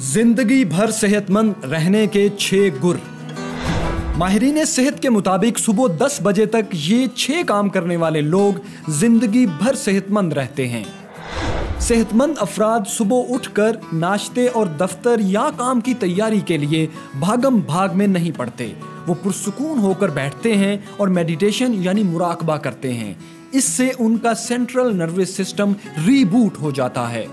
जिंदगी भर सेहतमंद रहने के 6 गुर। माहिरीन सेहत के मुताबिक सुबह 10 बजे तक ये 6 काम करने वाले लोग जिंदगी भर सेहतमंद रहते हैं। सेहतमंद अफराद सुबह उठकर नाश्ते और दफ्तर या काम की तैयारी के लिए भागम भाग में नहीं पड़ते। वो पुरसुकून होकर बैठते हैं और मेडिटेशन यानी मुराकबा करते हैं। इससे उनका सेंट्रल नर्वस सिस्टम रीबूट हो जाता है।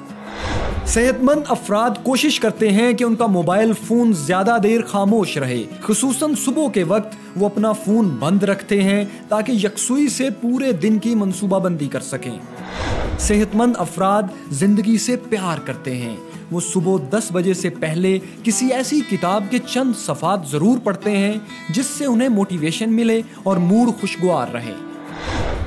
सेहतमंद अफराद कोशिश करते हैं कि उनका मोबाइल फोन ज्यादा देर खामोश रहे, खुसूसन सुबह के वक्त वो अपना फोन बंद रखते हैं ताकि यकसुई से पूरे दिन की मंसूबाबंदी कर सकें। सेहतमंद अफराद जिंदगी से प्यार करते हैं। वो सुबह 10 बजे से पहले किसी ऐसी किताब के चंद सफ़ात जरूर पढ़ते हैं जिससे उन्हें मोटिवेशन मिले और मूड खुशगवार रहे।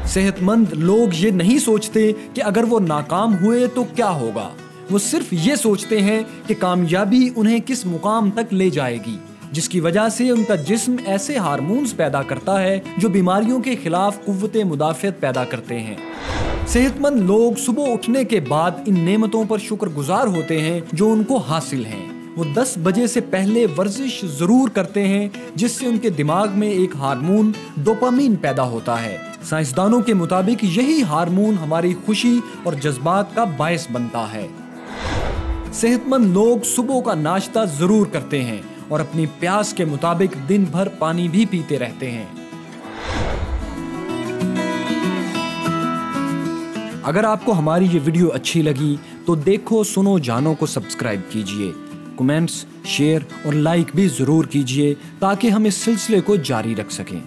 सेहतमंद लोग ये नहीं सोचते कि अगर वो नाकाम हुए तो क्या होगा। वो सिर्फ ये सोचते हैं कि कामयाबी उन्हें किस मुकाम तक ले जाएगी, जिसकी वजह से उनका जिस्म ऐसे हार्मोन्स पैदा करता है जो बीमारियों के खिलाफ कुव्वते मुदाफ़ियत पैदा करते हैं। सेहतमंद लोग सुबह उठने के बाद इन नेमतों पर शुक्रगुजार होते हैं जो उनको हासिल हैं। वो 10 बजे से पहले वर्जिश जरूर करते हैं जिससे उनके दिमाग में एक हार्मोन डोपामीन पैदा होता है। साइंसदानों के मुताबिक यही हार्मोन हमारी खुशी और जज्बात का बायस बनता है। सेहतमंद लोग सुबह का नाश्ता जरूर करते हैं और अपनी प्यास के मुताबिक दिन भर पानी भी पीते रहते हैं। अगर आपको हमारी ये वीडियो अच्छी लगी तो देखो सुनो जानो को सब्सक्राइब कीजिए, कमेंट्स, शेयर और लाइक भी जरूर कीजिए ताकि हम इस सिलसिले को जारी रख सकें।